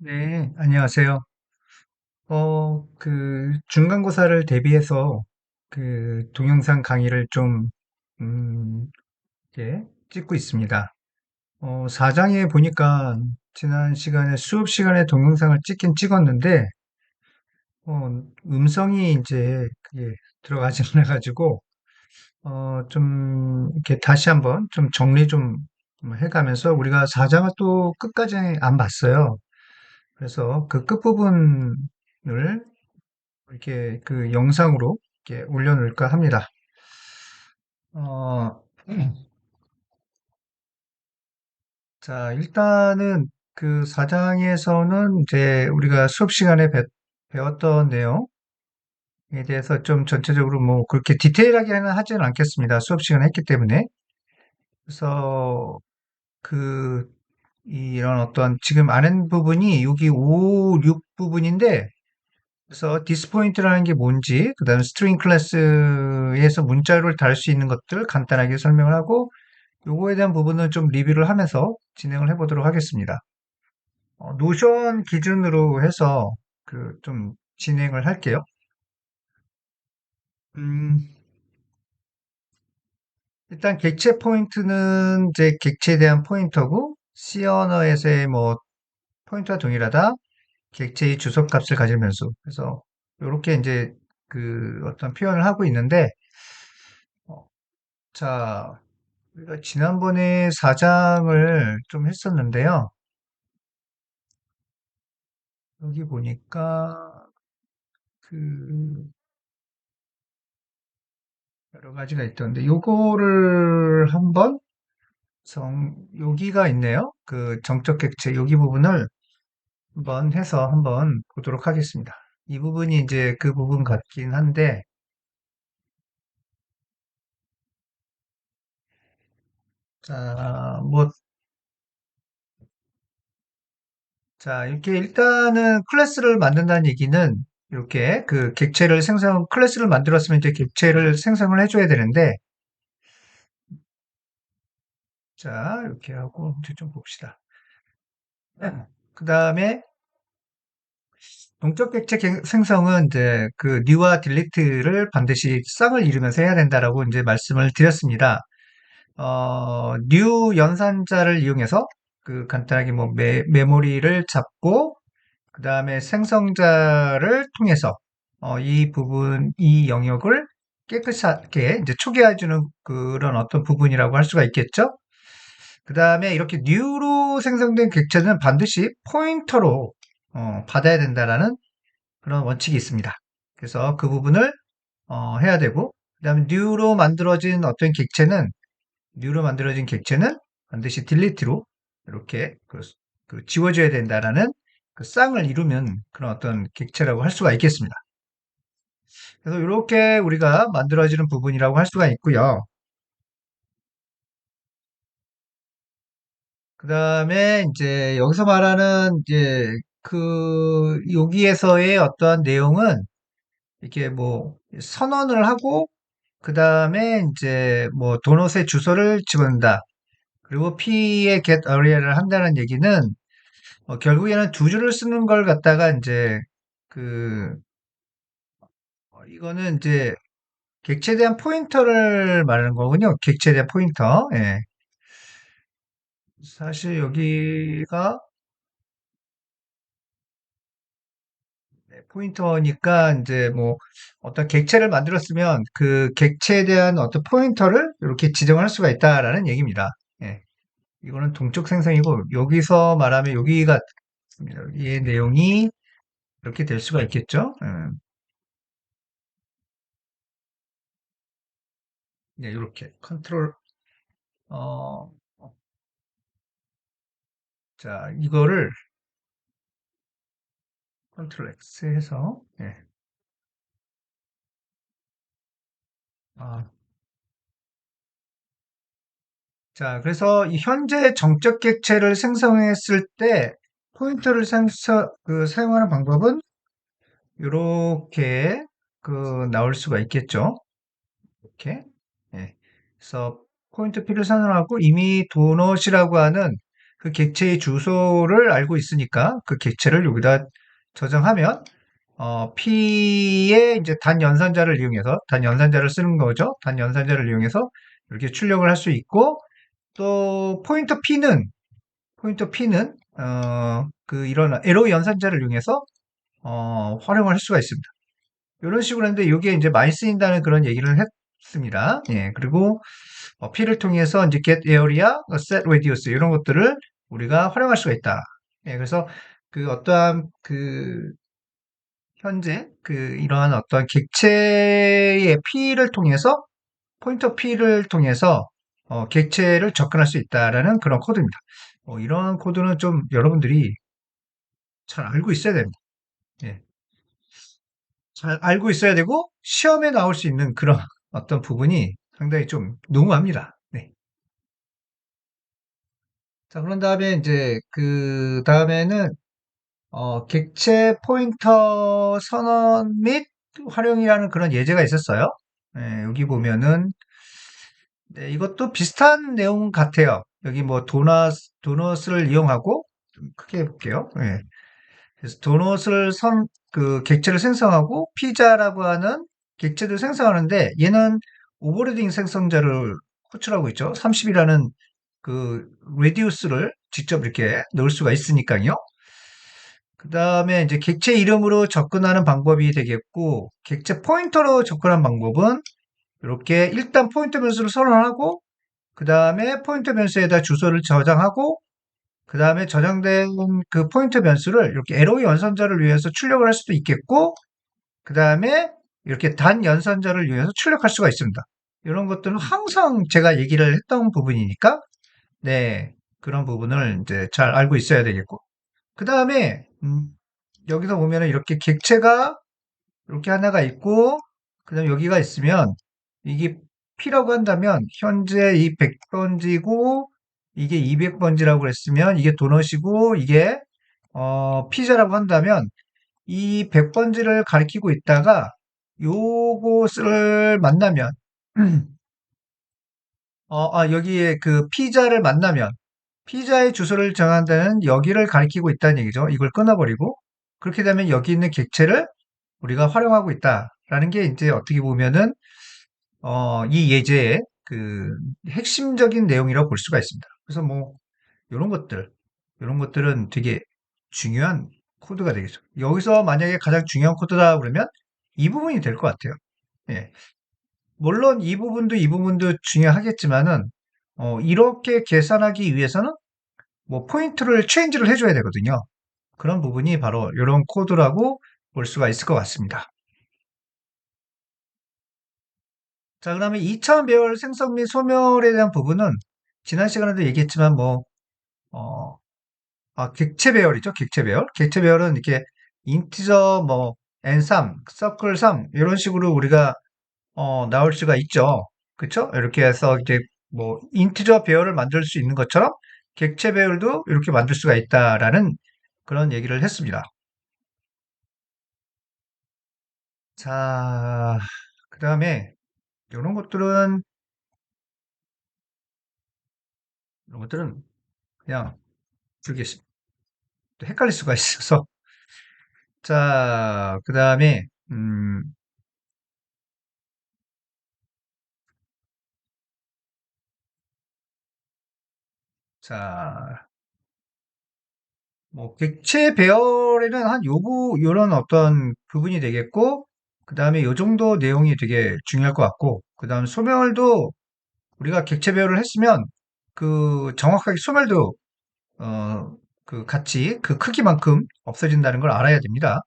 네, 안녕하세요. 중간고사를 대비해서 동영상 강의를 좀, 음, 찍고 있습니다. 4장에 보니까 지난 시간에 수업 시간에 동영상을 찍긴 찍었는데, 음성이 이제 그게 들어가지 않아가지고, 이렇게 다시 한번 좀 정리 좀 해가면서 우리가 4장을 또 끝까지 안 봤어요. 그래서 그 끝부분을 이렇게 그 영상으로 이렇게 올려놓을까 합니다. 어, 자, 일단은 그 사장에서는 이제 우리가 수업 시간에 배웠던 내용에 대해서 좀 전체적으로 뭐 그렇게 디테일하게는 하지는 않겠습니다. 수업 시간에 했기 때문에. 그래서 그 이런 어떤 지금 아는 부분이 여기 5, 6 부분인데 그래서 디스포인트라는 게 뭔지, 그다음에 스트링 클래스에서 문자를 달 수 있는 것들 간단하게 설명을 하고 요거에 대한 부분은 좀 리뷰를 하면서 진행을 해보도록 하겠습니다. 노션 기준으로 해서 좀 진행을 할게요. 음, 일단 객체 포인트는 이제 객체에 대한 포인터고, C 언어에서의 뭐 포인터와 동일하다. 객체의 주석값을 가진 변수. 그래서 이렇게 이제 그 어떤 표현을 하고 있는데, 어, 자, 우리가 지난번에 4장을 좀 했었는데요. 여기 보니까 그 여러 가지가 있던데 요거를 한번 여기가 있네요. 그 정적 객체 여기 부분을 한번 해서 한번 보도록 하겠습니다. 이 부분이 이제 그 부분 같긴 한데 자, 뭐 자, 이렇게 일단은 클래스를 만든다는 얘기는 이렇게 그 객체를 클래스를 만들었으면 이제 객체를 생성을 해줘야 되는데 자, 이렇게 하고 이제 좀 봅시다. 그 다음에 동적 객체 생성은 이제 그 new와 delete를 반드시 쌍을 이루면서 해야 된다라고 이제 말씀을 드렸습니다. new 연산자를 이용해서 그 간단하게 뭐 메모리를 잡고 그 다음에 생성자를 통해서 이 영역을 깨끗하게 이제 초기화해주는 그런 어떤 부분이라고 할 수가 있겠죠. 그 다음에 이렇게 new로 생성된 객체는 반드시 포인터로 받아야 된다라는 그런 원칙이 있습니다. 그래서 그 부분을 해야 되고, 그다음에 뉴로 만들어진 객체는 반드시 딜리트로 이렇게 지워져야 된다라는 그 쌍을 이루면 그런 어떤 객체라고 할 수가 있겠습니다. 그래서 이렇게 우리가 만들어지는 부분이라고 할 수가 있고요. 그다음에 이제 여기서 말하는 이제 여기에서의 어떠한 내용은 이렇게 뭐 선언을 하고 그 다음에 이제 뭐 도넛의 주소를 집어넣는다. 그리고 P의 get area를 한다는 얘기는 결국에는 두 줄을 쓰는 걸 갖다가 이제 그 이거는 이제 객체에 대한 포인터를 말하는 거군요. 객체에 대한 포인터. 예. 사실 여기가 포인터니까 이제 뭐 어떤 객체를 만들었으면 그 객체에 대한 어떤 포인터를 이렇게 지정할 수가 있다라는 얘기입니다. 예. 이거는 동적 생성이고 여기서 말하면 여기가 이 내용이 이렇게 될 수가 있겠죠. 네, 이렇게 컨트롤 어, 자 이거를 컨트롤 X 해서 아, 자 그래서 이 현재 정적 객체를 생성했을 때 포인터를 사용하는 방법은 이렇게 나올 수가 있겠죠. 이렇게 그래서 포인트 P를 선언하고 이미 도넛이라고 하는 그 객체의 주소를 알고 있으니까 그 객체를 여기다 저장하면 P의 이제 단 연산자를 쓰는 거죠. 단 연산자를 이용해서 이렇게 출력을 할 수 있고 또 포인터 P는 그 이런 에로 연산자를 이용해서 활용을 할 수가 있습니다. 이런 식으로 했는데 이게 이제 많이 쓰인다는 그런 얘기를 했습니다. 예, 그리고 P를 통해서 이제 get area, set radius 이런 것들을 우리가 활용할 수가 있다. 예, 그래서 그 어떠한 그 현재 그 이러한 어떤 객체의 P를 통해서 포인터 P를 통해서 객체를 접근할 수 있다라는 그런 코드입니다. 이런 코드는 좀 여러분들이 잘 알고 있어야 됩니다. 예, 잘 알고 있어야 되고 시험에 나올 수 있는 그런 어떤 부분이 상당히 좀 농후합니다. 네. 자, 그런 다음에 이제 그 다음에는 객체 포인터 선언 및 활용이라는 그런 예제가 있었어요. 예, 여기 보면은 네, 이것도 비슷한 내용 같아요. 여기 뭐 도넛을 이용하고 좀 크게 해볼게요. 예. 그래서 그 객체를 생성하고 피자라고 하는 객체를 생성하는데 얘는 오버리딩 생성자를 호출하고 있죠. 30이라는 그 레디우스를 직접 이렇게 넣을 수가 있으니까요. 그 다음에 이제 객체 이름으로 접근하는 방법이 되겠고 객체 포인터로 접근하는 방법은 이렇게 일단 포인터 변수를 선언하고 그 다음에 포인터 변수에다 주소를 저장하고 그 다음에 저장된 그 포인터 변수를 이렇게 에로의 연산자를 위해서 출력을 할 수도 있겠고 그 다음에 이렇게 단 연산자를 위해서 출력할 수가 있습니다. 이런 것들은 항상 제가 얘기를 했던 부분이니까 네 그런 부분을 이제 잘 알고 있어야 되겠고 그 다음에 여기서 보면은 이렇게 객체가 이렇게 하나가 있고 그다음에 여기가 있으면 이게 P라고 한다면 현재 이 100번지고 이게 200번지라고 그랬으면 이게 도넛이고 이게 피자라고 한다면 이 100번지를 가리키고 있다가 요것을 만나면 여기에 그 피자를 만나면 피자의 주소를 정한다는 여기를 가리키고 있다는 얘기죠. 이걸 끊어버리고 그렇게 되면 여기 있는 객체를 우리가 활용하고 있다라는 게 이제 어떻게 보면은 이 예제의 그 핵심적인 내용이라고 볼 수가 있습니다. 그래서 뭐 이런 것들 이런 것들은 되게 중요한 코드가 되겠죠. 여기서 만약에 가장 중요한 코드다 그러면 이 부분이 될 것 같아요. 예. 물론 이 부분도 중요하겠지만은 이렇게 계산하기 위해서는 뭐 포인트를 체인지를 해줘야 되거든요. 그런 부분이 바로 이런 코드라고 볼 수가 있을 것 같습니다. 자, 그다음에 2차원 배열 생성 및 소멸에 대한 부분은 지난 시간에도 얘기했지만 뭐 어, 객체 배열이죠. 객체 배열. 객체 배열은 이렇게 인티저 뭐 n3, 서클 3 이런 식으로 우리가 나올 수가 있죠. 그렇죠? 이렇게 해서 이제 뭐 인티저 배열을 만들 수 있는 것처럼 객체 배열도 이렇게 만들 수가 있다라는 그런 얘기를 했습니다. 자, 그다음에 이런 것들은 이런 것들은 그냥 저기 헷갈릴 수가 있어서 자, 그다음에 자, 뭐 객체 배열에는 한 요런 어떤 부분이 되겠고 그다음에 요 정도 내용이 되게 중요할 것 같고 그다음 소멸도 우리가 객체 배열을 했으면 그 정확하게 소멸도 그 같이 그 크기만큼 없어진다는 걸 알아야 됩니다.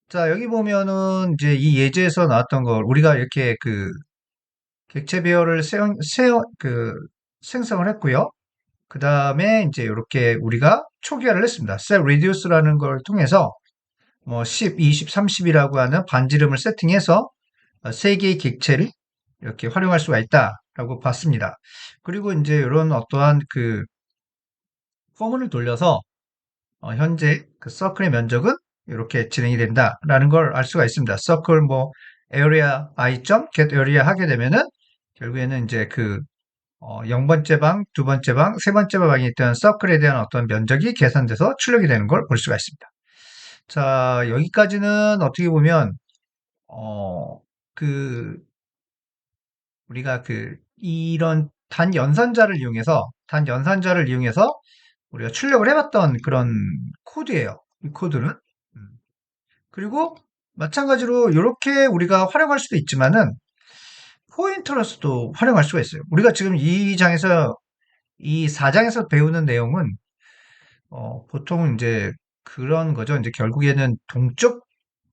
자, 여기 보면은 이제 이 예제에서 나왔던 걸 우리가 이렇게 그 객체 배열을 생성을 했고요. 그 다음에 이제 이렇게 우리가 초기화를 했습니다. set reduce라는 걸 통해서 뭐 10, 20, 30이라고 하는 반지름을 세팅해서 세 개의 객체를 이렇게 활용할 수가 있다라고 봤습니다. 그리고 이제 이런 어떠한 그 포문을 돌려서 현재 그 서클의 면적은 이렇게 진행이 된다라는 걸 알 수가 있습니다. 서클 뭐 area i. get area 하게 되면은 결국에는 이제 그 0번째 방, 두 번째 방, 세 번째 방에 있던 서클에 대한 어떤 면적이 계산돼서 출력이 되는 걸 볼 수가 있습니다. 자, 여기까지는 어떻게 보면, 어, 그, 우리가 이런 단연산자를 이용해서 우리가 출력을 해봤던 그런 코드예요. 이 코드는. 음. 그리고 마찬가지로 이렇게 우리가 활용할 수도 있지만은 포인터로서도 활용할 수가 있어요. 우리가 지금 이 4장에서 배우는 내용은 보통 이제 그런 거죠. 이제 결국에는 동적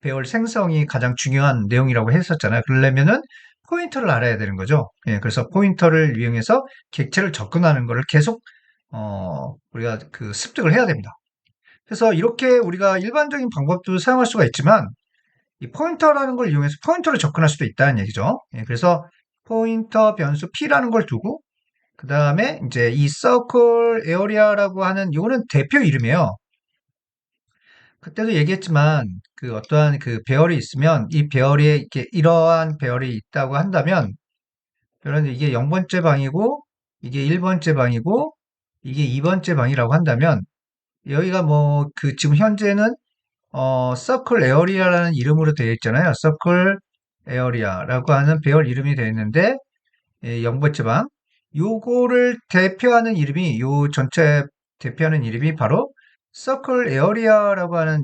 배열 생성이 가장 중요한 내용이라고 했었잖아요. 그러려면은 포인터를 알아야 되는 거죠. 예, 그래서 포인터를 이용해서 객체를 접근하는 거를 계속 우리가 습득을 해야 됩니다. 그래서 이렇게 우리가 일반적인 방법도 사용할 수가 있지만 이 포인터라는 걸 이용해서 포인터를 접근할 수도 있다는 얘기죠. 예, 그래서 포인터 변수 p라는 걸 두고 그 다음에 이제 이 circle area라고 하는 이거는 대표 이름이에요. 그때도 얘기했지만 어떠한 배열이 있으면 이 배열이 이렇게 이러한 배열이 있다고 한다면 그런데 이게 0번째 방이고 이게 1번째 방이고 이게 2번째 방이라고 한다면 여기가 뭐 지금 현재는 서클 에어리아라는 이름으로 되어 있잖아요. 서클 에어리아라고 하는 배열 이름이 되어 있는데 0번째 방 요거를 대표하는 이름이 요 전체 대표하는 이름이 바로 서클 에어리아라고 하는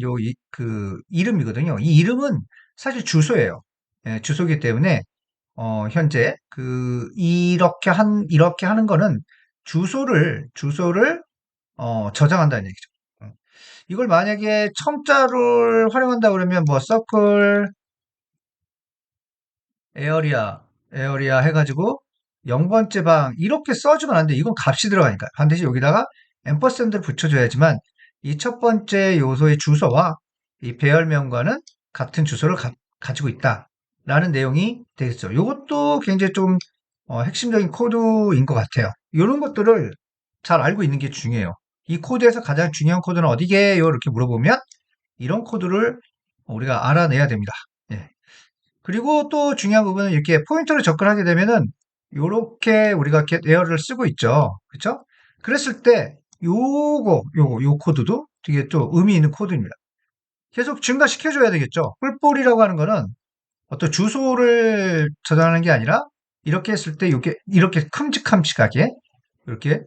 이름이거든요. 이 이름은 사실 주소예요. 예, 주소기 때문에 현재 이렇게 하는 거는 주소를 저장한다는 얘기죠. 이걸 만약에 첨자를 활용한다 그러면 뭐 서클 에어리아 해가지고 0번째 방 이렇게 써주면 안 돼. 이건 값이 들어가니까 반드시 여기다가 앰퍼센드를 붙여줘야지만 이 첫 번째 요소의 주소와 이 배열명과는 같은 주소를 가지고 있다라는 내용이 되겠죠. 이것도 굉장히 좀 핵심적인 코드인 것 같아요. 이런 것들을 잘 알고 있는 게 중요해요. 이 코드에서 가장 중요한 코드는 어디게요? 이렇게 물어보면 이런 코드를 우리가 알아내야 됩니다. 예. 그리고 또 중요한 부분은 이렇게 포인터를 접근하게 되면은 요렇게 우리가 get error를 쓰고 있죠. 그쵸? 그랬을 때 요 코드도 되게 또 의미 있는 코드입니다. 계속 증가시켜줘야 되겠죠. 뿔볼이라고 하는 거는 어떤 주소를 저장하는 게 아니라 이렇게 했을 때 이렇게 큼직큼직하게 이렇게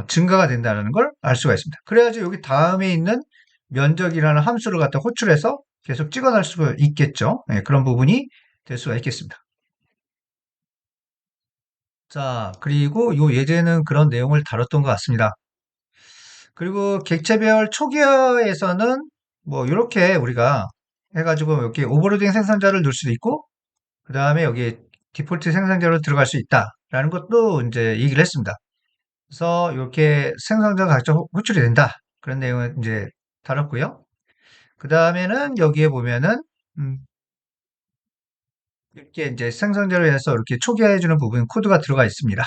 증가가 된다는 걸 알 수가 있습니다. 그래야지 여기 다음에 있는 면적이라는 함수를 갖다 호출해서 계속 찍어낼 수가 있겠죠. 예, 그런 부분이 될 수가 있겠습니다. 자, 그리고 요 예제는 그런 내용을 다뤘던 것 같습니다. 그리고 객체별 초기화에서는 뭐 이렇게 우리가 해가지고 이렇게 오버로딩 생성자를 넣을 수도 있고 그 다음에 여기 디폴트 생성자로 들어갈 수 있다라는 것도 이제 얘기를 했습니다. 그래서 이렇게 생성자가 각자 호출이 된다. 그런 내용을 이제 다뤘고요. 그 다음에는 여기에 보면은 음, 이렇게 이제 생성자로 해서 이렇게 초기화해주는 부분 코드가 들어가 있습니다.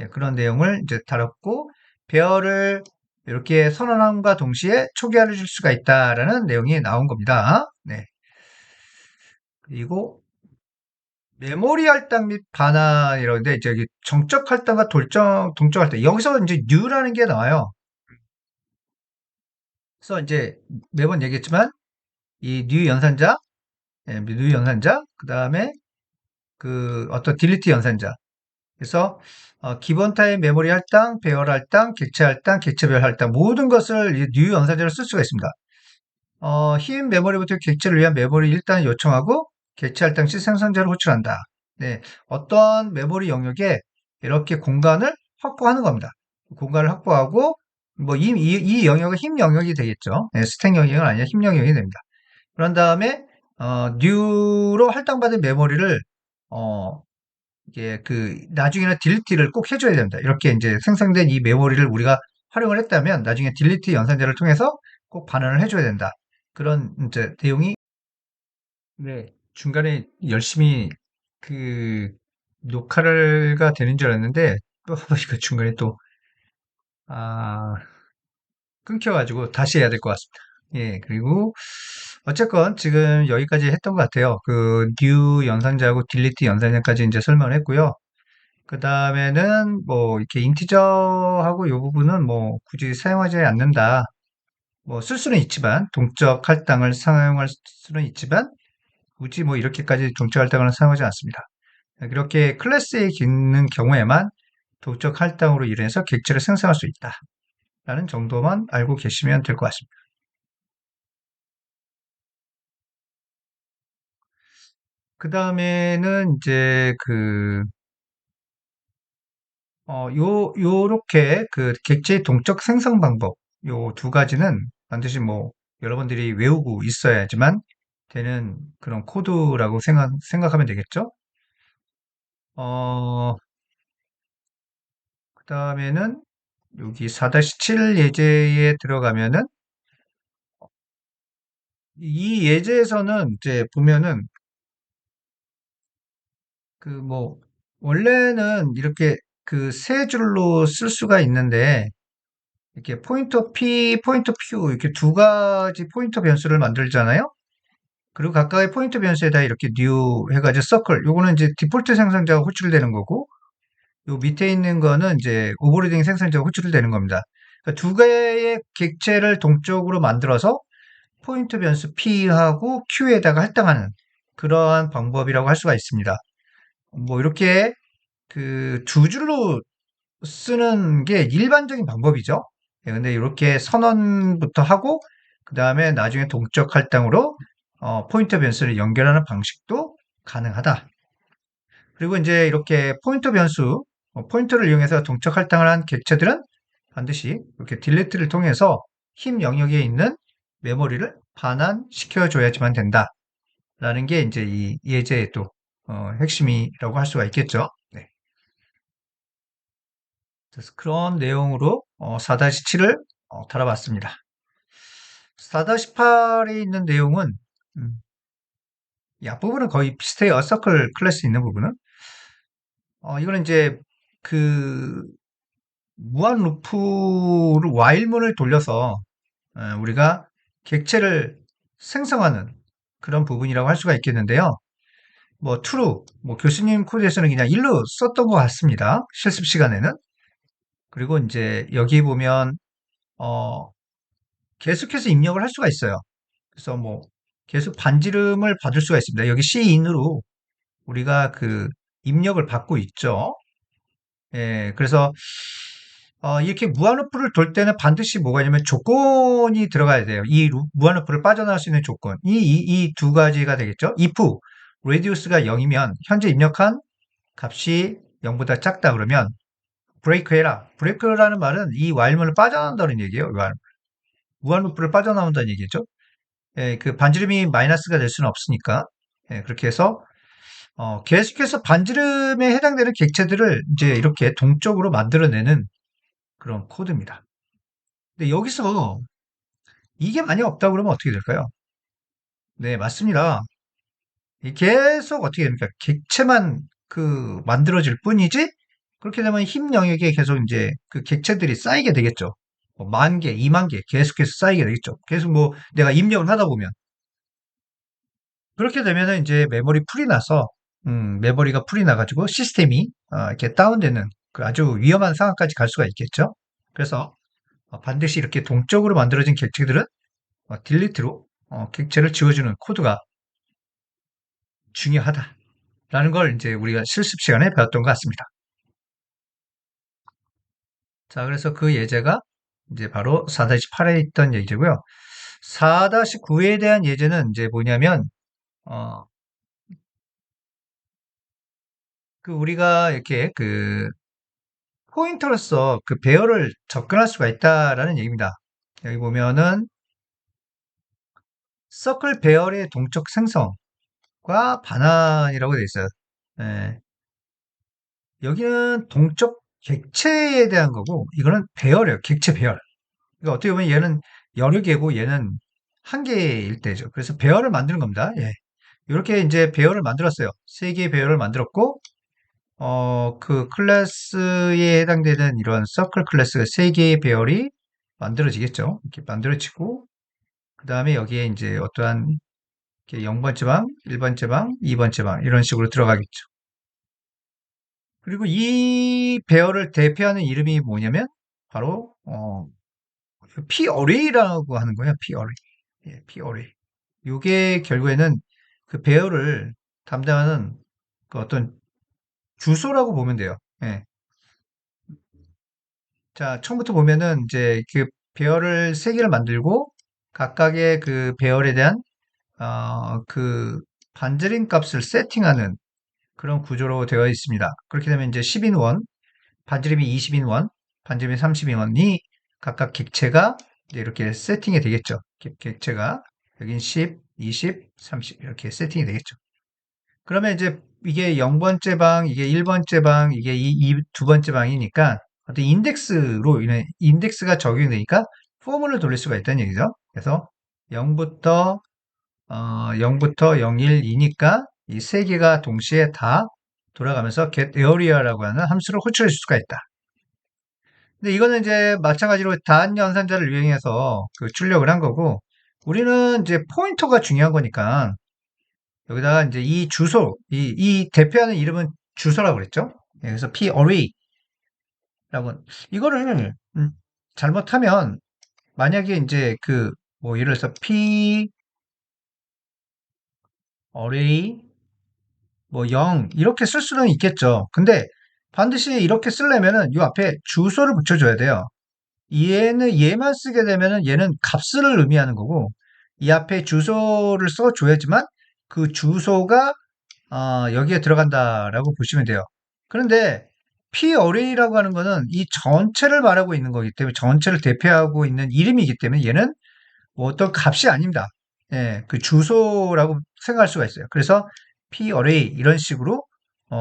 예, 그런 내용을 이제 다뤘고 배열을 이렇게 선언함과 동시에 초기화를 줄 수가 있다라는 내용이 나온 겁니다. 네. 그리고 메모리 할당 및 반환 이런데 이제 여기 정적 할당과 동적 할당 여기서 이제 new라는 게 나와요. 그래서 이제 매번 얘기했지만 이 new 연산자, new 연산자, 그 다음에 어떤 딜리트 연산자. 그래서 기본 타입 메모리 할당, 배열 할당, 객체 할당, 객체별 할당 모든 것을 이 new 연산자로 쓸 수가 있습니다. 흰 메모리부터 객체를 위한 메모리 일단 요청하고 객체 할당 시 생성자를 호출한다. 네, 어떤 메모리 영역에 이렇게 공간을 확보하는 겁니다. 공간을 확보하고 뭐 이 영역은 흰 영역이 되겠죠. 네, 스택 영역은 아니라 흰 영역이 됩니다. 그런 다음에 new로 할당받은 메모리를 어, 이게 나중에는 딜리트를 꼭 해줘야 됩니다. 이렇게 이제 생성된 이 메모리를 우리가 활용을 했다면 나중에 딜리트 연산자를 통해서 꼭 반환을 해줘야 된다. 그런 이제 내용이 네, 중간에 열심히 그 녹화가 되는 줄 알았는데 또 보니까 중간에 또 아, 끊겨가지고 다시 해야 될 것 같습니다. 예, 그리고 어쨌건 지금 여기까지 했던 것 같아요. new 연산자하고 딜리트 연산자까지 이제 설명을 했고요. 그 다음에는 뭐 이렇게 인티저하고 이 부분은 뭐 굳이 사용하지 않는다. 뭐 쓸 수는 있지만 동적 할당을 사용할 수는 있지만 굳이 뭐 이렇게까지 동적 할당을 사용하지 않습니다. 이렇게 클래스에 있는 경우에만 동적 할당으로 인해서 객체를 생성할 수 있다. 라는 정도만 알고 계시면 될 것 같습니다. 그 다음에는 이제 요렇게 그 객체의 동적 생성 방법, 요 두 가지는 반드시 뭐 여러분들이 외우고 있어야지만 되는 그런 코드라고 생각하면 되겠죠? 어, 그 다음에는 여기 4-7 예제에 들어가면은 이 예제에서는 이제 보면은 그 뭐 원래는 이렇게 그 세 줄로 쓸 수가 있는데 이렇게 포인터 P, 포인터 Q 이렇게 두 가지 포인터 변수를 만들잖아요. 그리고 각각의 포인터 변수에다 이렇게 new 해가지고 서클 요거는 이제 디폴트 생성자가 호출되는 거고 요 밑에 있는 거는 이제 오버리딩 생성자가 호출되는 겁니다. 그러니까 두 개의 객체를 동적으로 만들어서 포인트 변수 P하고 Q에다가 할당하는 그러한 방법이라고 할 수가 있습니다. 뭐 이렇게 그 두 줄로 쓰는 게 일반적인 방법이죠. 예, 근데 이렇게 선언부터 하고 그 다음에 나중에 동적 할당으로 포인터 변수를 연결하는 방식도 가능하다. 그리고 이제 이렇게 포인터 변수, 포인터를 이용해서 동적 할당을 한 객체들은 반드시 이렇게 딜리트를 통해서 힘 영역에 있는 메모리를 반환시켜줘야지만 된다라는 게 이제 이 예제의 또 핵심이라고 할 수가 있겠죠. 네. 그래서 그런 내용으로 4-7을 다뤄봤습니다. 4-8에 있는 내용은 음, 이 앞부분은 거의 비슷해요. 서클 클래스 있는 부분은. 이거는 이제 그 무한 루프를 while문을 돌려서 우리가 객체를 생성하는 그런 부분이라고 할 수가 있겠는데요. 뭐 true, 뭐 교수님 코드에서는 그냥 1로 썼던 것 같습니다. 실습 시간에는. 그리고 이제 여기 보면 어, 계속해서 입력을 할 수가 있어요. 그래서 뭐 계속 반지름을 받을 수가 있습니다. 여기 C인으로 우리가 그 입력을 받고 있죠. 예, 그래서 이렇게 무한루프를 돌 때는 반드시 뭐가 있냐면 조건이 들어가야 돼요. 이 무한루프를 빠져나갈 수 있는 조건. 이 두 가지가 되겠죠. if reduce가 0이면 현재 입력한 값이 0보다 작다 그러면 브레이크 해라. 브레이크라는 말은 이 while문을 빠져나온다는 얘기예요. 무한루프를 빠져나온다는 얘기죠. 예, 그 반지름이 마이너스가 될 수는 없으니까. 예, 그렇게 해서 계속해서 반지름에 해당되는 객체들을 이제 이렇게 동적으로 만들어내는 그런 코드입니다. 근데 여기서 이게 만약 없다고 그러면 어떻게 될까요? 네, 맞습니다. 계속 어떻게 됩니까? 객체만 그 만들어질 뿐이지 그렇게 되면 힘 영역에 계속 이제 그 객체들이 쌓이게 되겠죠. 뭐 10,000개, 20,000개 계속해서 쌓이게 되겠죠. 계속 뭐 내가 입력을 하다 보면 그렇게 되면은 이제 메모리 풀이 나서 메모리가 풀이 나가지고 시스템이 이렇게 다운되는 그 아주 위험한 상황까지 갈 수가 있겠죠. 그래서 반드시 이렇게 동적으로 만들어진 객체들은 딜리트로 객체를 지워주는 코드가 중요하다라는 걸 이제 우리가 실습 시간에 배웠던 것 같습니다. 자, 그래서 그 예제가 이제 바로 4-8에 있던 예제고요. 4-9에 대한 예제는 이제 뭐냐면 어, 그 우리가 이렇게 그 포인터로서 그 배열을 접근할 수가 있다라는 얘기입니다. 여기 보면은 서클 배열의 동적 생성과 반환이라고 되어 있어요. 예, 여기는 동적 객체에 대한 거고 이거는 배열이에요. 객체 배열. 그러니까 어떻게 보면 얘는 여러 개고 얘는 한 개일 때죠. 그래서 배열을 만드는 겁니다. 예. 이렇게 이제 배열을 만들었어요. 세 개의 배열을 만들었고 그 클래스에 해당되는 이런 서클 클래스 세 개의 배열이 만들어지겠죠. 이렇게 만들어지고, 그 다음에 여기에 이제 어떠한 0번째 방, 1번째 방, 2번째 방, 이런 식으로 들어가겠죠. 그리고 이 배열을 대표하는 이름이 뭐냐면 바로 p 어레이라고 하는 거예요. p 어레이. 예, p 어레이. 요게 결국에는 그 배열을 담당하는 그 어떤 주소라고 보면 돼요. 예. 자, 처음부터 보면은 이제 그 배열을 세 개를 만들고 각각의 그 배열에 대한 그 반지름 값을 세팅하는 그런 구조로 되어 있습니다. 그렇게 되면 이제 10인원, 반지름이 20인원, 반지름이 30인원이 각각 객체가 이제 이렇게 세팅이 되겠죠. 객체가 여긴 10, 20, 30 이렇게 세팅이 되겠죠. 그러면 이제 이게 0번째 방, 이게 1번째 방, 이게 이 두 번째 방이니까 어떤 인덱스로 인해 인덱스가 적용이 되니까 포문을 돌릴 수가 있다는 얘기죠. 그래서 0부터 0부터 0, 1, 2니까 이 세 개가 동시에 다 돌아가면서 get area라고 하는 함수를 호출해 줄 수가 있다. 근데 이거는 이제 마찬가지로 단 연산자를 이용해서 그 출력을 한 거고 우리는 이제 포인터가 중요한 거니까 여기다가 이제 이 주소, 이 대표하는 이름은 주소라고 그랬죠? 예, 그래서 p-array라고 이거를 잘못하면 만약에 이제 그 뭐 예를 들어서 p-array 뭐 0 이렇게 쓸 수는 있겠죠. 근데 반드시 이렇게 쓰려면은 이 앞에 주소를 붙여줘야 돼요. 얘만 쓰게 되면은 얘는 값을 의미하는 거고 이 앞에 주소를 써줘야지만 그 주소가 여기에 들어간다라고 보시면 돼요. 그런데 p 어레이라고 하는 거는 이 전체를 말하고 있는 거기 때문에 전체를 대표하고 있는 이름이기 때문에 얘는 뭐 어떤 값이 아닙니다. 예, 그 주소라고 생각할 수가 있어요. 그래서 p 어레이 이런 식으로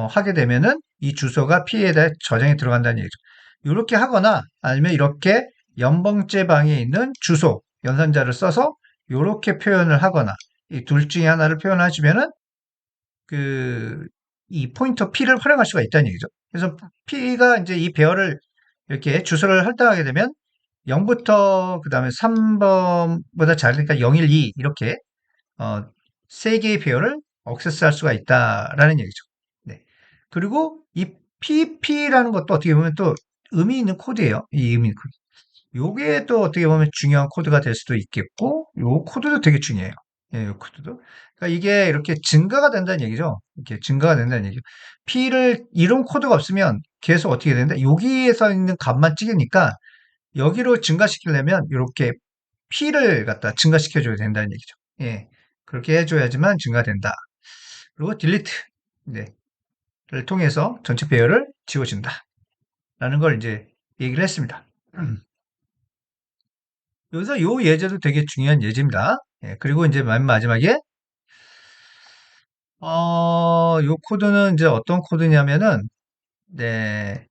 하게 되면은 이 주소가 p에 대해 저장이 들어간다는 얘기죠. 이렇게 하거나 아니면 이렇게 연번째 방에 있는 주소 연산자를 써서 이렇게 표현을 하거나 이 둘 중에 하나를 표현하시면은 그, 이 포인터 P를 활용할 수가 있다는 얘기죠. 그래서 P가 이제 이 배열을 이렇게 주소를 할당하게 되면 0부터 그 다음에 3번보다 작으니까 0, 1, 2 이렇게 어, 세 개의 배열을 액세스할 수가 있다라는 얘기죠. 네. 그리고 이 PP라는 것도 어떻게 보면 또 의미 있는 코드예요. 이 의미 있는 코드. 요게 또 어떻게 보면 중요한 코드가 될 수도 있겠고, 요 코드도 되게 중요해요. 예, 요 코드도. 그러니까 이게 이렇게 증가가 된다는 얘기죠. 이렇게 증가가 된다는 얘기죠. P를, 이런 코드가 없으면 계속 어떻게 된다? 여기에서 있는 값만 찍으니까 여기로 증가시키려면 이렇게 P를 갖다 증가시켜줘야 된다는 얘기죠. 예. 그렇게 해줘야지만 증가된다. 그리고 딜리트. 네. 를 통해서 전체 배열을 지워준다. 라는 걸 이제 얘기를 했습니다. 여기서 요 예제도 되게 중요한 예제입니다. 예, 그리고 이제 맨 마지막에 요 코드는 이제 어떤 코드냐면은 네,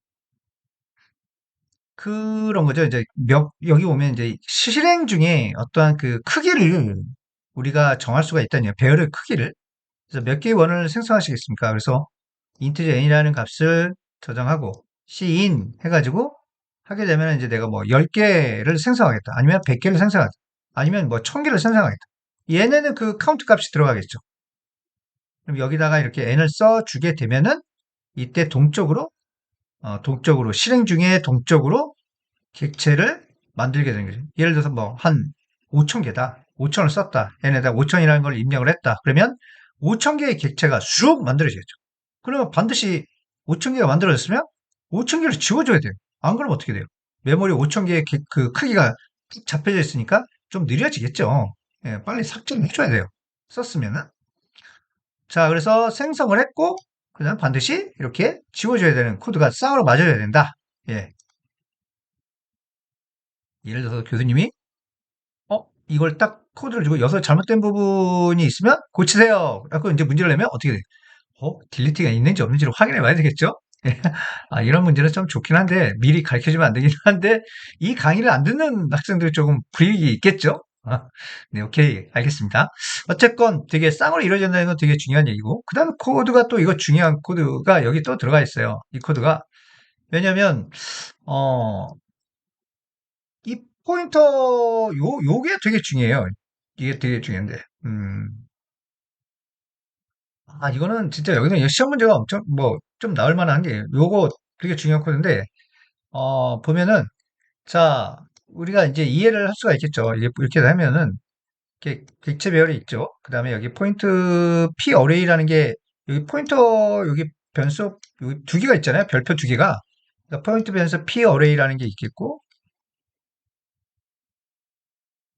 그런 거죠. 이제 여기 오면 이제 실행 중에 어떠한 그 크기를 우리가 정할 수가 있다는 배열의 크기를. 그래서 몇 개의 원을 생성하시겠습니까? 그래서 인티저 n이라는 값을 저장하고 cin 해가지고 하게 되면 이제 내가 뭐 10개를 생성하겠다. 아니면 100개를 생성하겠다. 아니면 뭐 1000개를 생성하겠다. 얘네는 그 카운트 값이 들어가겠죠. 그럼 여기다가 이렇게 n을 써 주게 되면은 이때 동적으로 실행 중에 동적으로 객체를 만들게 되는 거죠. 예를 들어서 뭐 한 5,000개다. 5,000을 썼다. n에다 5,000이라는 걸 입력을 했다. 그러면 5,000개의 객체가 쑥 만들어지겠죠. 그러면 반드시 5,000개가 만들어졌으면 5,000개를 지워줘야 돼요. 안 그러면 어떻게 돼요? 메모리 5,000개의 그 크기가 잡혀져 있으니까 좀 느려지겠죠. 예, 빨리 삭제를 해줘야 돼요. 썼으면은. 자, 그래서 생성을 했고, 그다음 반드시 이렇게 지워줘야 되는 코드가 쌍으로 맞아야 된다. 예. 예를 들어서 교수님이, 이걸 딱 코드를 주고 여기서 잘못된 부분이 있으면 고치세요. 라고 이제 문제를 내면 어떻게 돼요? 딜리트가 있는지 없는지를 확인해 봐야 되겠죠? 이런 문제는 좀 좋긴 한데, 미리 가르쳐 주면 안 되긴 한데, 이 강의를 안 듣는 학생들이 조금 불이익이 있겠죠? 네, 오케이. 알겠습니다. 어쨌건 되게 쌍으로 이루어진다는 건 되게 중요한 얘기고, 그 다음 코드가 또 이거 중요한 코드가 여기 또 들어가 있어요. 이 코드가. 왜냐면, 어, 이 포인터, 요게 되게 중요해요. 이게 되게 중요한데, 이거는 진짜 여기는 시험 문제가 엄청, 뭐, 좀 나올 만한 게, 요거 되게 중요한 코드인데, 보면은, 자, 우리가 이제 이해를 할 수가 있겠죠. 이렇게 하면은, 이렇게 객체 배열이 있죠. 그 다음에 여기 포인트 P 어레이라는 게, 여기 포인터, 여기 변수, 여기 두 개가 있잖아요. 별표 두 개가. 그러니까 포인트 변수 P 어레이라는 게 있겠고,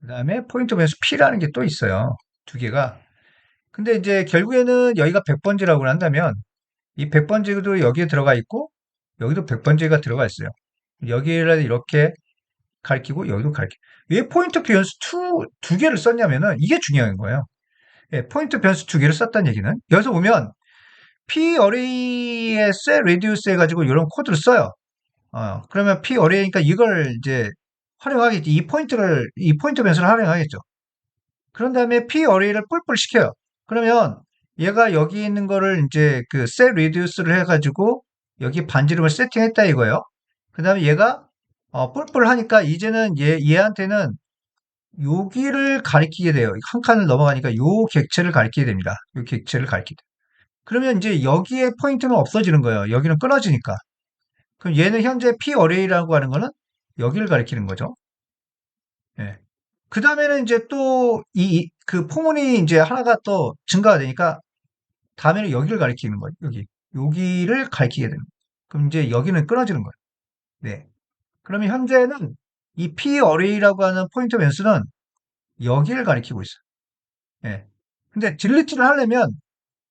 그 다음에 포인트 변수 P라는 게 또 있어요. 두 개가. 근데 이제 결국에는 여기가 100번지라고 한다면, 이 100번지도 여기에 들어가 있고, 여기도 100번지가 들어가 있어요. 여기를 이렇게 가리키고, 여기도 가리키고. 왜 포인트 변수 두 개를 썼냐면은, 이게 중요한 거예요. 예, 포인트 변수 두 개를 썼다는 얘기는, 여기서 보면, p 어레이에 셋 레디우스 해가지고 이런 코드를 써요. 그러면 p 어레이니까 이걸 이제 활용하겠지. 이 포인트 변수를 활용하겠죠. 그런 다음에 p 어레이를 뿔뿔 시켜요. 그러면 얘가 여기 있는 거를 이제 그 set reduce를 해가지고 여기 반지름을 세팅했다 이거예요. 그 다음에 얘가 뿔뿔 하니까 이제는 얘한테는 여기를 가리키게 돼요. 한 칸을 넘어가니까 요 객체를 가리키게 됩니다. 요 객체를 가리키게 돼요. 그러면 이제 여기에 포인트는 없어지는 거예요. 여기는 끊어지니까. 그럼 얘는 현재 p 어레이라고 하는 거는 여기를 가리키는 거죠. 예. 그 다음에는 이제 또 그 포문이 이제 하나가 또 증가가 되니까 다음에는 여기를 가리키는 거예요. 여기를 가리키게 되는 거예요. 그럼 이제 여기는 끊어지는 거예요. 네. 그러면 현재는 이 p 어레이라고 하는 포인터 변수는 여기를 가리키고 있어요. 예. 근데 딜리트를 하려면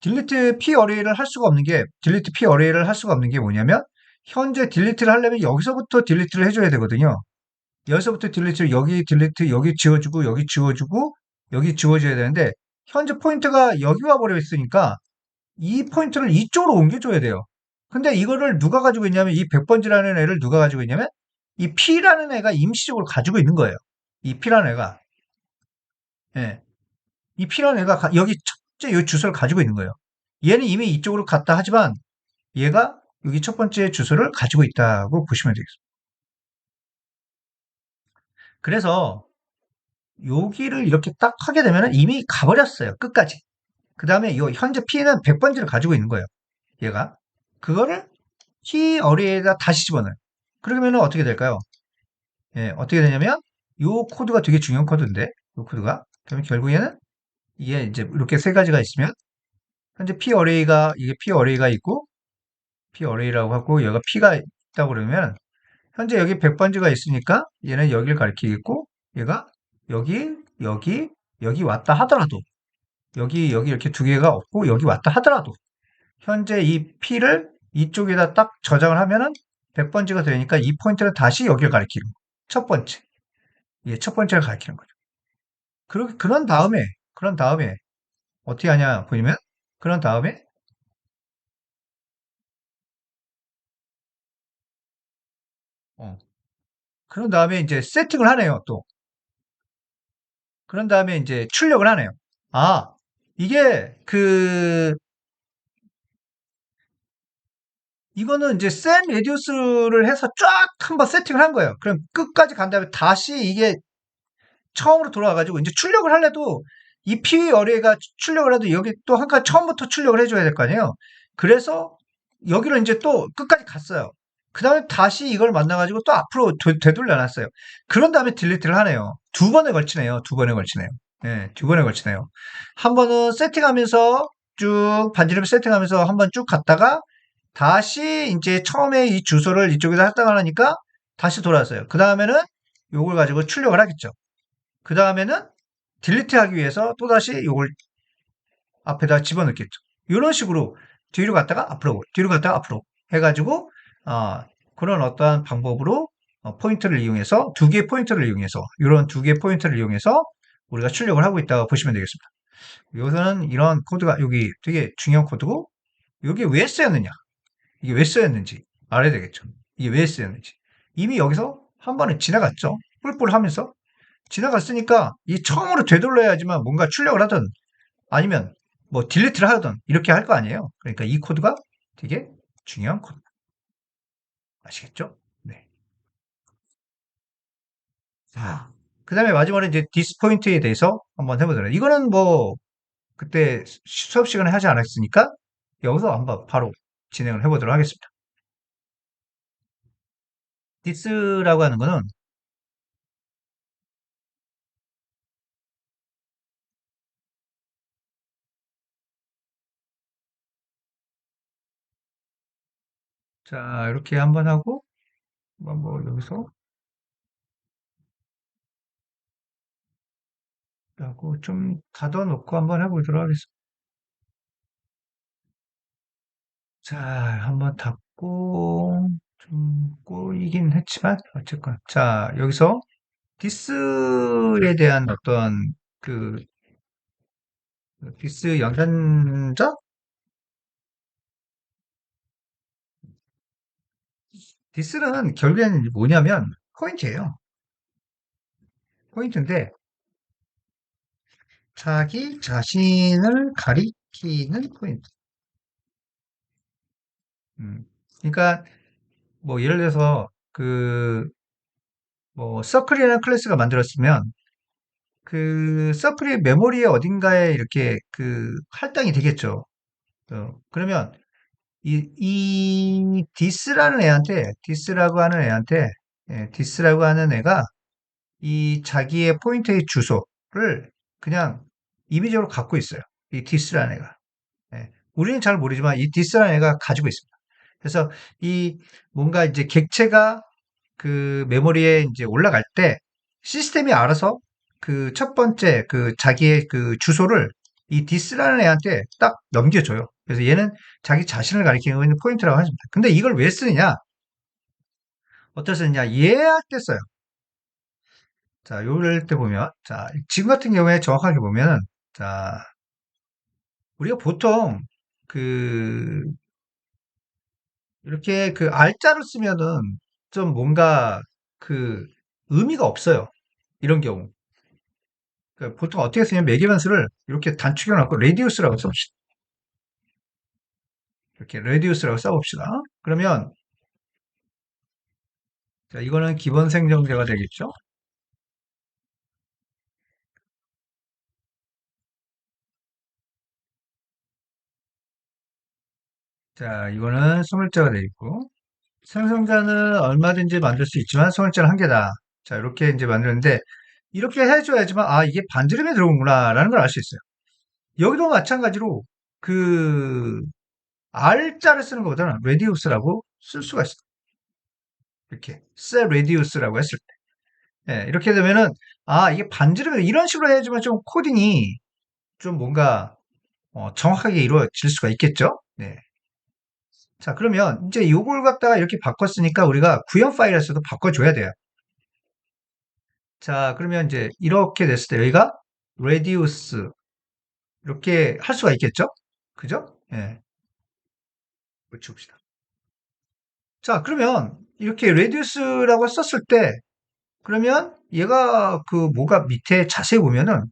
딜리트 p 어레이를 할 수가 없는 게 뭐냐면 현재 딜리트를 하려면 여기서부터 딜리트를 해줘야 되거든요. 여기서부터 딜리트 여기 지워주고 여기 지워주고 여기 지워줘야 되는데 현재 포인트가 여기 와 버려 있으니까 이 포인트를 이쪽으로 옮겨줘야 돼요. 근데 이거를 누가 가지고 있냐면 이 100번지라는 애를 누가 가지고 있냐면 이 P라는 애가 임시적으로 가지고 있는 거예요. 이 P라는 애가. 예. 이 P라는 애가 여기 첫째 이 주소를 가지고 있는 거예요. 얘는 이미 이쪽으로 갔다 하지만 얘가 여기 첫 번째 주소를 가지고 있다고 보시면 되겠습니다. 그래서 여기를 이렇게 딱 하게 되면 이미 가버렸어요. 끝까지. 그 다음에 이 현재 P는 100번지를 가지고 있는 거예요. 얘가. 그거를 P 어레이에다 다시 집어넣어요. 그러면 어떻게 될까요? 예, 어떻게 되냐면 이 코드가 되게 중요한 코드인데 이 코드가 그러면 결국에는 이게 이제 이렇게 세 가지가 있으면 현재 P 어레이가 있고 P 어레이라고 하고 여기가 P가 있다고 그러면 현재 여기 100번지가 있으니까 얘는 여기를 가리키겠고 얘가 여기 여기 여기 왔다 하더라도 여기 이렇게 두 개가 없고 여기 왔다 하더라도 현재 이 P를 이쪽에다 딱 저장을 하면은 100번지가 되니까 이 포인트는 다시 여기를 가리키는 거예요. 첫 번째. 예, 첫 번째를 가리키는 거죠. 그런 다음에 어떻게 하냐 보시면 그런 다음에 어, 그런 다음에 이제 세팅을 하네요. 또 그런 다음에 이제 출력을 하네요. 아, 이게 이거는 이제 센 레디우스를 해서 쫙 한번 세팅을 한 거예요. 그럼 끝까지 간 다음에 다시 이게 처음으로 돌아와가지고 이제 출력을 하려도 이 P 어레이가 출력을 해도 여기 또 한 칸 처음부터 출력을 해줘야 될 거 아니에요. 그래서 여기를 이제 또 끝까지 갔어요. 그 다음에 다시 이걸 만나가지고 또 앞으로 되돌려 놨어요. 그런 다음에 딜리트를 하네요. 두 번에 걸치네요. 두 번에 걸치네요. 예, 두 번에 걸치네요. 한 번은 세팅하면서 쭉 반지름 세팅하면서 한번 쭉 갔다가 다시 이제 처음에 이 주소를 이쪽에다 할당을 하니까 다시 돌아왔어요. 그 다음에는 요걸 가지고 출력을 하겠죠. 그 다음에는 딜리트 하기 위해서 또다시 이걸 앞에다 집어넣겠죠. 이런 식으로 뒤로 갔다가 앞으로, 뒤로 갔다가 앞으로 해가지고, 어, 그런 어떠한 방법으로 포인트를 이용해서, 두 개의 포인트를 이용해서, 이런 두 개의 포인트를 이용해서 우리가 출력을 하고 있다고 보시면 되겠습니다. 여기서는 이런 코드가 여기 되게 중요한 코드고, 여기 왜 쓰였느냐? 이게 왜 쓰였는지 알아야 되겠죠. 이게 왜 쓰였는지. 이미 여기서 한 번은 지나갔죠. 뿔뿔 하면서. 지나갔으니까 이 처음으로 되돌려야지만 뭔가 출력을 하든 아니면 뭐 딜리트를 하든 이렇게 할 거 아니에요. 그러니까 이 코드가 되게 중요한 코드. 아시겠죠? 네. 자, 그 다음에 마지막으로 이제 디스포인트에 대해서 한번 해보도록. 이거는 뭐 그때 수업 시간에 하지 않았으니까 여기서 한번 바로 진행을 해보도록 하겠습니다. 디스라고 하는 거는 자 이렇게 한번 하고 뭐 여기서 하고 좀 닫아놓고 한번 해보도록 하겠습니다. 자 한번 닫고 좀 꼬이긴 했지만 어쨌건 자 여기서 디스에 대한 어떤 그 디스 연산자 디스는 결국에는 뭐냐면 포인트예요. 포인트인데 자기 자신을 가리키는 포인트. 그러니까 뭐 예를 들어서 그 뭐 서클이라는 클래스가 만들었으면 그 서클의 메모리에 어딘가에 이렇게 그 할당이 되겠죠. 그러면 이 디스라고 하는 애한테 디스라고 하는 애가 이 자기의 포인터의 주소를 그냥 임의적으로 갖고 있어요. 이 디스라는 애가. 우리는 잘 모르지만 이 디스라는 애가 가지고 있습니다. 그래서 이 뭔가 이제 객체가 그 메모리에 이제 올라갈 때 시스템이 알아서 그 첫 번째 그 자기의 그 주소를 이 디스라는 애한테 딱 넘겨줘요. 그래서 얘는 자기 자신을 가리키는 있는 포인트라고 하십니다. 근데 이걸 왜 쓰느냐? 어떻게 쓰느냐? 얘할 때 써요. 자, 요럴 때 보면, 자, 지금 같은 경우에 정확하게 보면은, 자, 우리가 보통 그 이렇게 그 알자를 쓰면은 좀 뭔가 그 의미가 없어요. 이런 경우. 그러니까 보통 어떻게 쓰냐면 매개변수를 이렇게 단축해 놓고 레디우스라고 써봅시다. 이렇게 레디우스라고 써봅시다. 그러면 자, 이거는 기본 생성자가 되겠죠. 자, 이거는 소멸자가 되겠고 생성자는 얼마든지 만들 수 있지만 소멸자는 한 개다. 자, 이렇게 이제 만드는데 이렇게 해줘야지만 아 이게 반지름에 들어오는구나라는 걸 알 수 있어요. 여기도 마찬가지로 그 R자를 쓰는 것보다는 레디우스라고 쓸 수가 있어요. 이렇게 셀 레디우스라고 했을 때 이렇게 되면은 아 이게 반지름에 이런 식으로 해야지만 좀 코딩이 좀 뭔가 정확하게 이루어질 수가 있겠죠. 네. 자 그러면 이제 이걸 갖다가 이렇게 바꿨으니까 우리가 구형 파일에서도 바꿔줘야 돼요. 자 그러면 이제 이렇게 됐을 때 여기가 reduce 이렇게 할 수가 있겠죠. 그죠? 예. 붙여봅시다. 자 그러면 이렇게 reduce라고 썼을 때 그러면 얘가 그 뭐가 밑에 자세히 보면은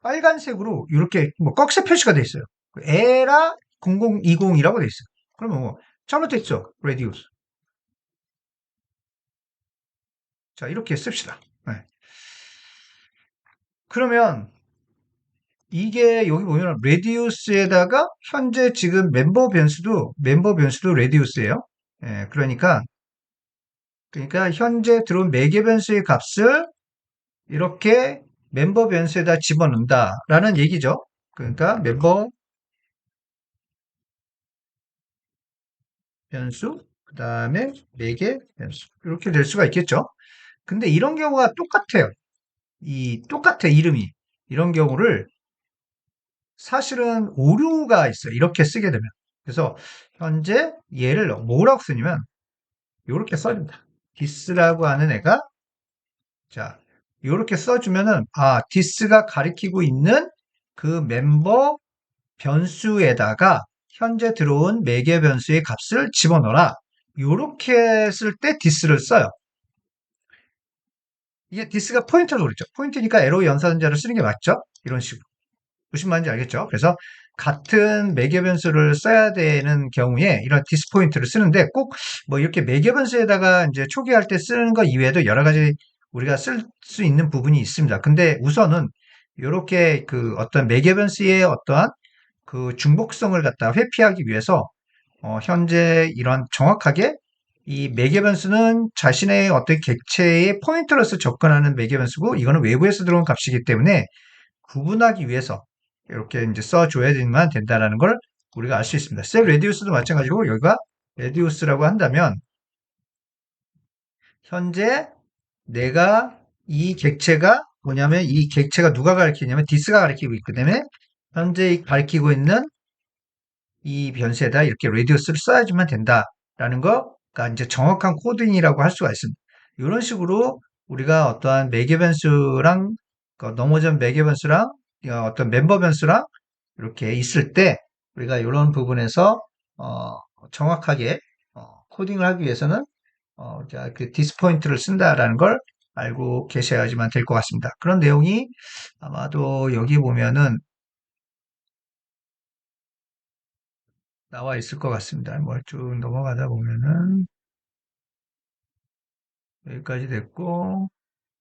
빨간색으로 이렇게 뭐 꺽쇠 표시가 돼 있어요. 에라 0020이라고 돼 있어요. 그러면 뭐 잘못됐죠? reduce. 자 이렇게 씁시다. 네. 그러면 이게 여기 보면 reduce에다가 현재 지금 멤버 변수도 reduce예요. 예, 그러니까 현재 들어온 매개 변수의 값을 이렇게 멤버 변수에다 집어넣는다라는 얘기죠. 그러니까 멤버 변수, 그 다음에 매개 변수 이렇게 될 수가 있겠죠. 근데 이런 경우가 똑같아요. 똑같아 이름이 이런 경우를 사실은 오류가 있어요. 이렇게 쓰게 되면 그래서 현재 얘를 뭐라고 쓰냐면 이렇게 써줍니다. 디스라고 하는 애가 자 이렇게 써주면은 아 디스가 가리키고 있는 그 멤버 변수에다가 현재 들어온 매개 변수의 값을 집어넣어라. 이렇게 쓸 때 디스를 써요. 이게 디스가 포인터로 그랬죠. 포인트니까 에로 연산자를 쓰는 게 맞죠? 이런 식으로. 무슨 말인지 알겠죠? 그래서 같은 매개 변수를 써야 되는 경우에 이런 디스 포인트를 쓰는데 꼭 뭐 이렇게 매개 변수에다가 이제 초기화할 때 쓰는 거 이외에도 여러 가지 우리가 쓸 수 있는 부분이 있습니다. 근데 우선은 요렇게 그 어떤 매개변수의 어떠한 그 중복성을 갖다 회피하기 위해서 현재 이런 정확하게 이 매개변수는 자신의 어떤 객체의 포인터로서 접근하는 매개변수고 이거는 외부에서 들어온 값이기 때문에 구분하기 위해서 이렇게 이제 써줘야만 된다라는 걸 우리가 알 수 있습니다. 셀 레디우스도 마찬가지고 여기가 레디우스라고 한다면 현재 내가 이 객체가 뭐냐면 이 객체가 누가 가리키냐면 디스가 가리키고 있기 때문에 현재 가리키고 있는 이 변수에다 이렇게 레디우스를 써야지만 된다라는 거가 이제 정확한 코딩이라고 할 수가 있습니다. 이런 식으로 우리가 어떠한 매개 변수랑 넘어전 매개 변수랑 어떤 멤버 변수랑 이렇게 있을 때 우리가 이런 부분에서 어, 정확하게 코딩을 하기 위해서는 자, 그 디스포인트를 쓴다라는 걸 알고 계셔야지만 될 것 같습니다. 그런 내용이 아마도 여기 보면은 나와 있을 것 같습니다. 뭐 쭉 넘어가다 보면은 여기까지 됐고,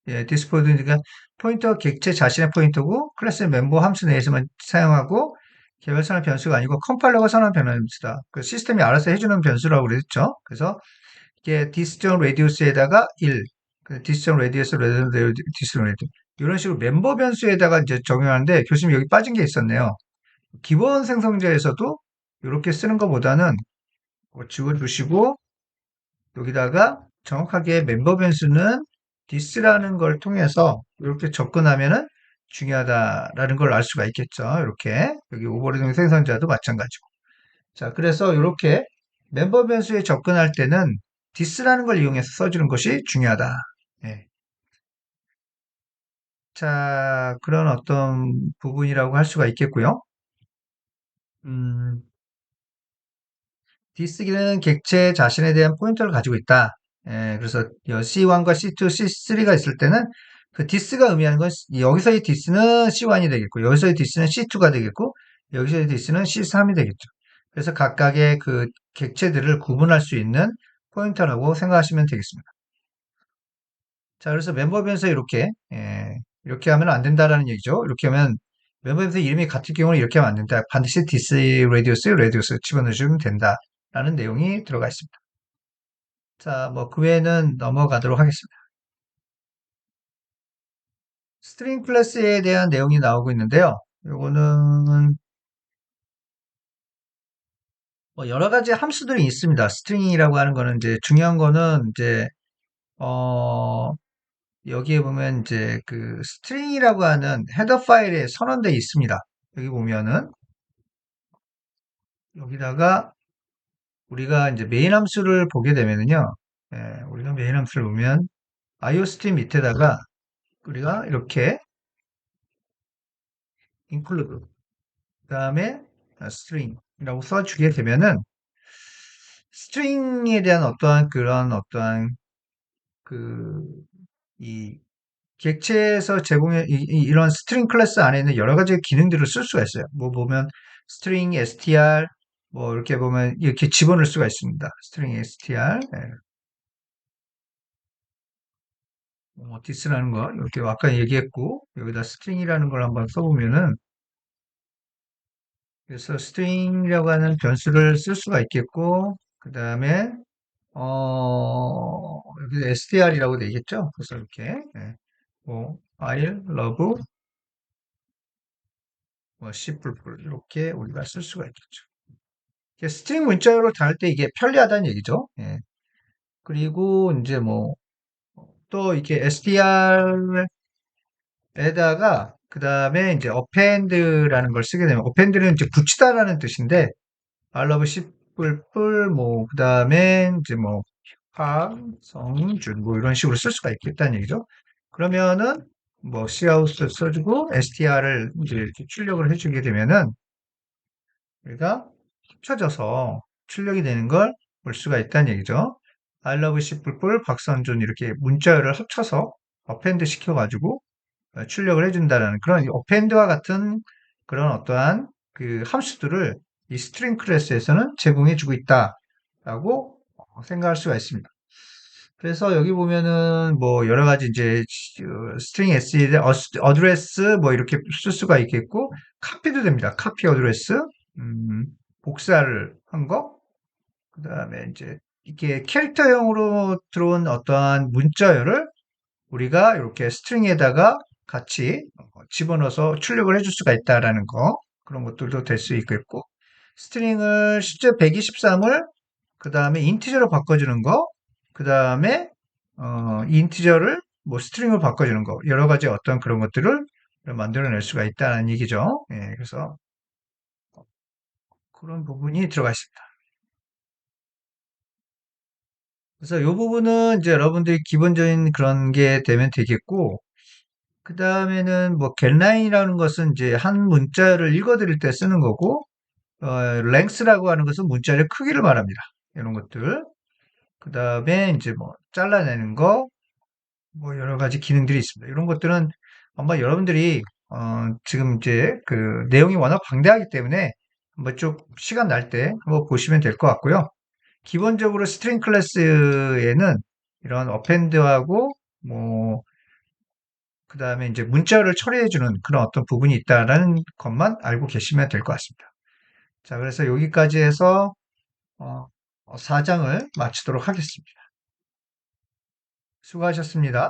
예, 디스포인트가 포인터 객체 자신의 포인터고 클래스 멤버 함수 내에서만 사용하고 개별선언 변수가 아니고 컴파일러가 선언한 변수다. 그 시스템이 알아서 해주는 변수라고 그랬죠. 그래서 이게 디스정 레디우스에다가 1, 그 디스정 레디우스, 디스정 레디우스 이런 식으로 멤버 변수에다가 이제 적용하는데 교수님 여기 빠진 게 있었네요. 기본 생성자에서도 이렇게 쓰는 것보다는 지워주시고 여기다가 정확하게 멤버 변수는 this라는 걸 통해서 이렇게 접근하면은 중요하다라는 걸 알 수가 있겠죠. 이렇게 여기 오버리딩 생성자도 마찬가지고. 자, 그래서 이렇게 멤버 변수에 접근할 때는 this라는 걸 이용해서 써주는 것이 중요하다. 예. 자, 그런 어떤 부분이라고 할 수가 있겠고요. 음, 디스기는 객체 자신에 대한 포인터를 가지고 있다. 예, 그래서 C1과 C2, C3가 있을 때는 그 디스가 의미하는 건 여기서의 디스는 C1이 되겠고 여기서의 디스는 C2가 되겠고 여기서의 디스는 C3이 되겠죠. 그래서 각각의 그 객체들을 구분할 수 있는 포인터라고 생각하시면 되겠습니다. 자, 그래서 멤버 변수에 이렇게 이렇게 하면 안 된다라는 얘기죠. 이렇게 하면 멤버 변수 이름이 같을 경우는 이렇게 하면 안 된다. 반드시 디스 레디우스 집어넣으시면 된다라는 내용이 들어가 있습니다. 자, 뭐 그 외에는 넘어가도록 하겠습니다. 스트링 클래스에 대한 내용이 나오고 있는데요. 요거는 뭐 여러 가지 함수들이 있습니다. 스트링이라고 하는 거는 이제 중요한 거는 이제 어 여기에 보면 이제 그 스트링이라고 하는 헤더 파일에 선언되어 있습니다. 여기 보면은 여기다가 우리가 이제 메인 함수를 보게 되면은요. 우리가 메인 함수를 보면 iostream 밑에다가 우리가 이렇게 include 그다음에 string이라고 써주게 되면은 스트링에 대한 어떠한 그런 어떠한 그 이 객체에서 제공해 이런 스트링 클래스 안에 있는 여러 가지 기능들을 쓸 수가 있어요. 뭐 보면 스트링 str 뭐 이렇게 보면 이렇게 집어넣을 수가 있습니다. 스트링 str this라는 거 이렇게 아까 얘기했고 여기다 스트링이라는 걸 한번 써보면은 그래서 스트링이라고 하는 변수를 쓸 수가 있겠고 그 다음에 여기 STR이라고 되어 있겠죠? 그래서 이렇게, 뭐, I love, 뭐, 씨뿔뿔, 이렇게 우리가 쓸 수가 있겠죠. 이게 스트링 문자로 다룰 때 이게 편리하다는 얘기죠. 예. 그리고 이제 뭐, 또 이렇게 STR에다가, 그 다음에 이제 append라는 걸 쓰게 되면, append는 이제 붙이다라는 뜻인데, I love 씨뿔뿔, 뭐, 그 다음에 이제 뭐, 성준 뭐 이런 식으로 쓸 수가 있겠다는 얘기죠. 그러면은 뭐 Cout 써주고 str을 이제 이렇게 출력을 해주게 되면은 우리가 합쳐져서 출력이 되는 걸 볼 수가 있다는 얘기죠. I love 씨뿔뿔 박선준 이렇게 문자열을 합쳐서 어펜드 시켜가지고 출력을 해준다는 그런 어펜드와 같은 그런 어떠한 그 함수들을 이 스트링 클래스에서는 제공해주고 있다라고 생각할 수가 있습니다. 그래서 여기 보면은 뭐 여러 가지 이제 스트링 SE에 어드레스 뭐 이렇게 쓸 수가 있겠고 카피도 됩니다. 카피 어드레스 음, 복사를 한 거. 그다음에 이제 이게 캐릭터형으로 들어온 어떠한 문자열을 우리가 이렇게 스트링에다가 같이 집어넣어서 출력을 해줄 수가 있다라는 거. 그런 것들도 될 수 있겠고 스트링을 실제 123을 그 다음에 인티저로 바꿔주는 거, 그 다음에 인티저를 뭐 스트링으로 바꿔주는 거, 여러 가지 어떤 그런 것들을 만들어낼 수가 있다는 얘기죠. 예, 그래서 그런 부분이 들어가 있습니다. 그래서 이 부분은 이제 여러분들이 기본적인 그런 게 되면 되겠고, 그 다음에는 뭐 getline이라는 것은 이제 한 문자를 읽어드릴 때 쓰는 거고, length라고 하는 것은 문자의 크기를 말합니다. 이런 것들. 그 다음에 이제 뭐 잘라내는 거, 뭐 여러 가지 기능들이 있습니다. 이런 것들은 아마 여러분들이 지금 이제 그 내용이 워낙 방대하기 때문에 한번 쭉 시간 날 때 한번 보시면 될 것 같고요. 기본적으로 스트링 클래스에는 이런 어펜드하고 뭐 그다음에 이제 문자를 처리해주는 그런 어떤 부분이 있다라는 것만 알고 계시면 될 것 같습니다. 자, 그래서 여기까지 해서 4장을 마치도록 하겠습니다. 수고하셨습니다.